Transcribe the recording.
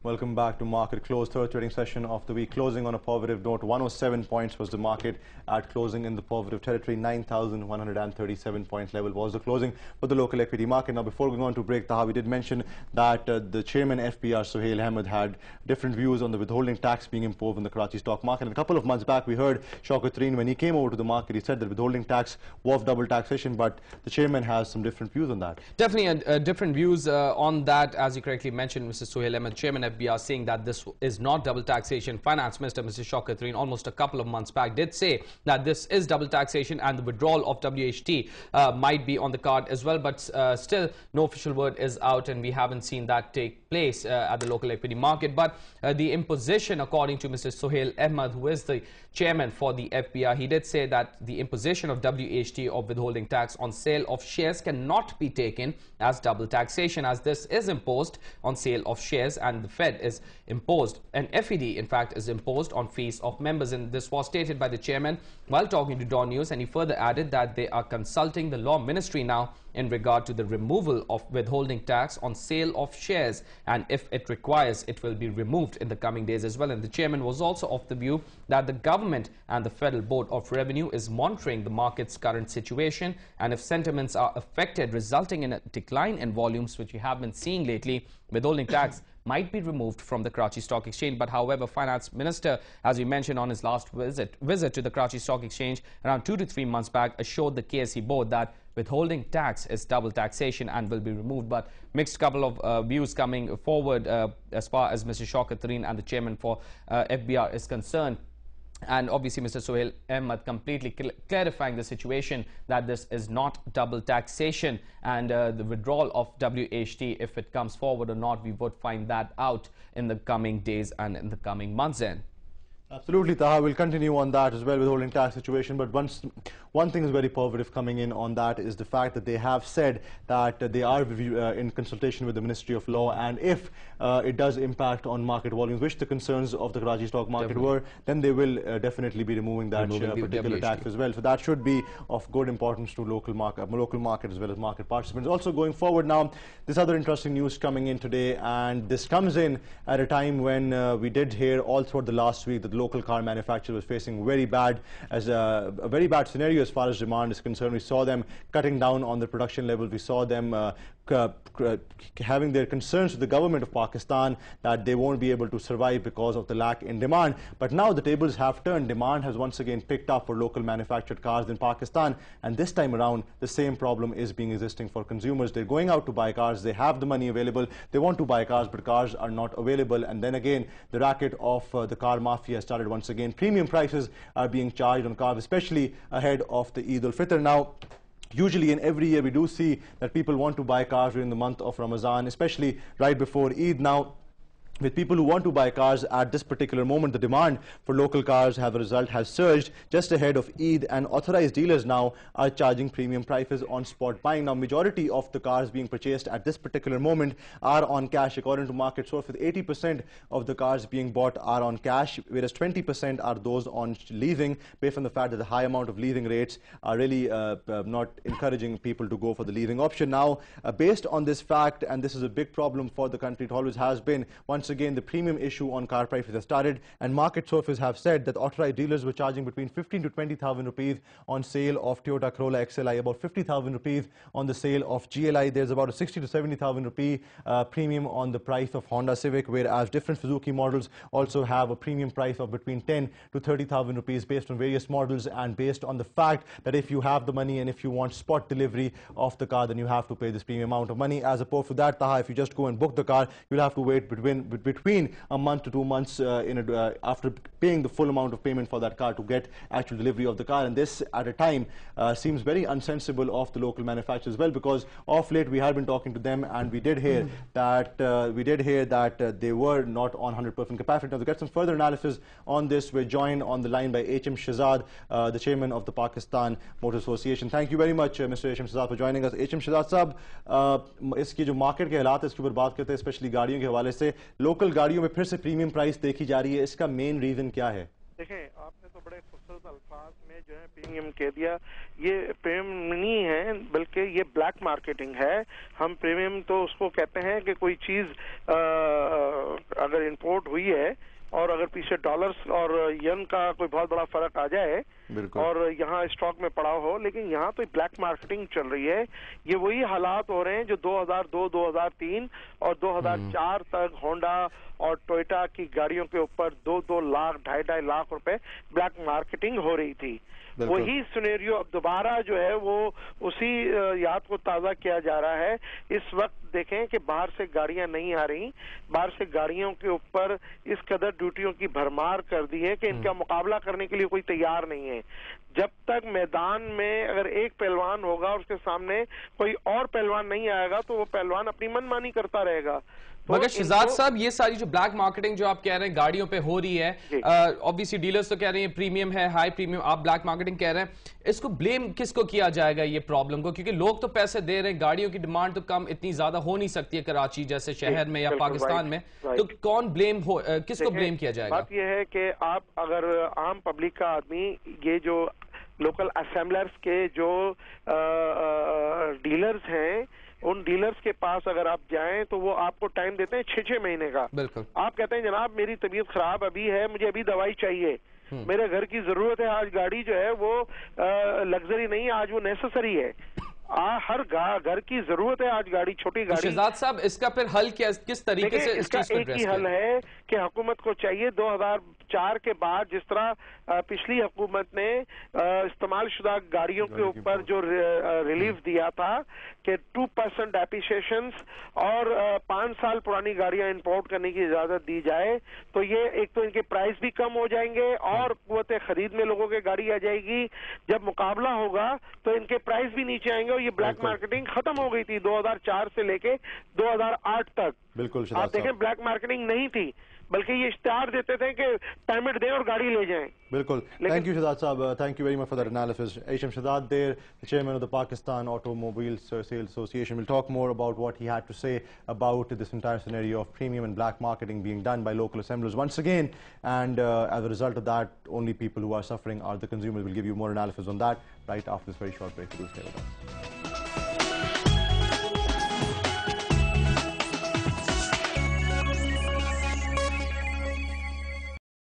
Welcome back to Market Close, third trading session of the week, closing on a positive note. 107 points was the market at closing in the positive territory. 9,137 point level was the closing for the local equity market. Now, before going on to break, Taha, we did mention that the chairman FBR, Suhail Ahmed, had different views on the withholding tax being imposed in the Karachi stock market. And a couple of months back, we heard Shaukat Tareen, when he came over to the market, he said that withholding tax was double taxation, but the chairman has some different views on that. Definitely different views on that. As you correctly mentioned, Mr. Suhail Ahmed, chairman FBR, saying that this is not double taxation. Finance Minister Mr. Shaukat Tareen almost a couple of months back did say that this is double taxation and the withdrawal of WHT might be on the card as well, but still no official word is out and we haven't seen that take place at the local equity market. But the imposition, according to Mr. Suhail Ahmed, who is the chairman for the FBR, he did say that the imposition of WHT or withholding tax on sale of shares cannot be taken as double taxation, as this is imposed on sale of shares and the Fed is imposed, and FED in fact is imposed on fees of members. And this was stated by the chairman while talking to Dawn News, and he further added that they are consulting the law ministry now in regard to the removal of withholding tax on sale of shares, and if it requires, it will be removed in the coming days as well. And the chairman was also of the view that the government and the Federal Board of Revenue is monitoring the market's current situation, and if sentiments are affected, resulting in a decline in volumes which we have been seeing lately, withholding tax might be removed from the Karachi Stock Exchange. But however, Finance Minister, as we mentioned on his last visit to the Karachi Stock Exchange around 2 to 3 months back, assured the KSE board that withholding tax is double taxation and will be removed. But mixed couple of views coming forward as far as Mr. Shaukat Tareen and the chairman for FBR is concerned. And obviously, Mr. Suhail Ahmed completely clarifying the situation that this is not double taxation, and the withdrawal of WHT, if it comes forward or not, we would find that out in the coming days and in the coming months then. Absolutely, Taha. We'll continue on that as well, withholding tax situation. But one thing is very positive coming in on that is the fact that they have said that they are in consultation with the Ministry of Law, and if it does impact on market volumes, which the concerns of the Karachi stock market were, then they will definitely be removing that particular tax as well. So that should be of good importance to local market as well as market participants. Also going forward now, this other interesting news coming in today, and this comes in at a time when we did hear all throughout the last week that local car manufacturer was facing very bad scenario as far as demand is concerned. We saw them cutting down on the production level. We saw them having their concerns with the government of Pakistan that they won't be able to survive because of the lack in demand. But now the tables have turned. Demand has once again picked up for local manufactured cars in Pakistan, and this time around the same problem is being existing for consumers. They're going out to buy cars, they have the money available, they want to buy cars, but cars are not available. And then again, the racket of the car mafia started once again. Premium prices are being charged on cars, especially ahead of the Eid al-Fitr. Now, usually in every year we do see that people want to buy cars during the month of Ramadan, especially right before Eid. Now, with people who want to buy cars at this particular moment, the demand for local cars as a result has surged just ahead of Eid, and authorized dealers now are charging premium prices on spot buying. Now, majority of the cars being purchased at this particular moment are on cash, according to market source, with 80% of the cars being bought are on cash, whereas 20% are those on leasing, based on the fact that the high amount of leasing rates are really not encouraging people to go for the leasing option. Now, based on this fact, and this is a big problem for the country, it always has been, once again the premium issue on car prices has started, and market sources have said that authorized dealers were charging between 15 to 20,000 rupees on sale of Toyota Corolla XLI, about 50,000 rupees on the sale of GLI. There's about a 60 to 70,000 rupee premium on the price of Honda Civic, whereas different Suzuki models also have a premium price of between 10 to 30,000 rupees based on various models, and based on the fact that if you have the money and if you want spot delivery of the car, then you have to pay this premium amount of money. As opposed to that, Taha, if you just go and book the car, you'll have to wait between a month to 2 months after paying the full amount of payment for that car to get actual delivery of the car. And this at a time seems very unsensible of the local manufacturers as well, because of late we had been talking to them and we did hear that they were not on 100% capacity. Now, to get some further analysis on this, we're joined on the line by H.M. Shehzad, the chairman of the Pakistan Motor Association. Thank you very much, Mr. H.M. Shehzad, for joining us. H.M. Shehzad साहब, इसकी जो market के हालात है इसके ऊपर बात करते हैं, स्पेशली गाड़ियों के हवाले से। लोकल गाड़ियों में फिर से प्रीमियम प्राइस देखी जा रही है, इसका मेन रीजन क्या है? دیکھیں آپ نے تو بڑے خوبصورت الفاظ میں جو ہے پریمیم کہہ دیا. یہ پریمیم نہیں ہے بلکہ یہ بلیک مارکیٹنگ ہے. ہم پریمیم تو اس کو کہتے ہیں کہ کوئی چیز اگر امپورٹ ہوئی ہے اور اگر پیچھے ڈالرز اور ین کا کوئی بہت بڑا فرق آ جائے اور یہاں اسٹاک میں پڑا ہو, لیکن یہاں تو بلیک مارکیٹنگ چل رہی ہے. یہ وہی حالات ہو رہے ہیں جو 2002, 2003 اور 2004 تک ہونڈا اور ٹوئٹا کی گاڑیوں کے اوپر 2 لاکھ 2.5 لاکھ روپے بلیک مارکیٹنگ ہو رہی تھی. وہی سینیریو اب دوبارہ جو ہے وہ اسی یاد کو تازہ کیا جا رہا ہے. اس وقت دیکھیں کہ باہر سے گاڑیاں نہیں آ رہی, باہر سے گاڑیوں کے اوپر اس قدر ڈیوٹیوں کی بھرمار کر دی ہے کہ ان کا مقابلہ کرنے کے لیے کوئی تیار نہیں ہے. جب تک میدان میں اگر ایک پہلوان ہوگا اور اس کے سامنے کوئی اور پہلوان نہیں آئے گا تو وہ پہلوان اپنی من مانی کرتا رہے گا. مگر شہزاد صاحب یہ ساری جو بلیک مارکیٹنگ جو آپ کہہ رہے ہیں گاڑیوں پہ ہو رہی ہے, obviously ڈیلرز تو کہہ رہے ہیں پریمیم ہے, ہائی پریمیم, آپ بلیک مارکیٹنگ کہہ رہے ہیں, اس کو بلیم کس کو کیا جائے گا یہ پرابلم کو؟ کیونکہ لوگ تو پیسے دے رہے ہیں, گاڑیوں کی ڈیمانڈ تو کم اتنی زیادہ ہو نہیں سکتی ہے کراچی جیسے شہر میں یا پاکستان میں, تو کون بلیم کس کو بلیم کیا جائے گا؟ بات یہ ہے کہ آپ اگر عام پبلک کا آدمی, یہ جو لوکل اسمبلرز کے جو ڈیلرز ہیں, ان ڈیلرز کے پاس اگر آپ جائیں تو وہ آپ کو ٹائم دیتے ہیں 6 مہینے کا. بالکل. آپ کہتے ہیں جناب میری طبیعت خراب ابھی ہے, مجھے ابھی دوائی چاہیے, میرے گھر کی ضرورت ہے, آج گاڑی جو ہے وہ لگژری نہیں, آج وہ نیسسری ہے, ہر گھر کی ضرورت ہے آج گاڑی, چھوٹی گاڑی. شہزاد صاحب اس کا پھر حل کیا, کس طریقے سے اس چیز کو ایک ہی حل ہے کہ حکومت کو چاہیے 2004 کے بعد جس طرح پچھلی حکومت نے استعمال شدہ گاڑیوں کے اوپر جو ریلیف دیا تھا کہ 2% اپریشیشنز اور 5 سال پرانی گاڑیاں امپورٹ کرنے کی اجازت دی جائے, تو یہ ایک تو ان کے پرائز بھی کم ہو جائیں گے اور قوت خرید میں لوگوں کے گاڑی آ جائے گی. جب مقابلہ ہوگا تو ان کے پرائز بھی نیچے آئیں گے اور یہ بلیک مارکیٹنگ ختم ہو گئی تھی 2004 سے لے کے 2008 تک. بالکل آپ دیکھیں بلیک مارکیٹنگ نہیں تھی بلکہ یہ اشتہار دیتے تھے کہ پیمنٹ دیں اور گاڑی لے جائیں. بالکل. تھینک یو شہزاد صاحب, thank you very much for that analysis. HM Shahzad there, the chairman of the Pakistan Automobile Sales Association. We'll talk more about what he had to say about this entire scenario of premium and black marketing being done by local assemblers once again, and as a result of that, only people who are suffering are the consumers. We'll give you more analysis on that right after this very short break. Do stay with us.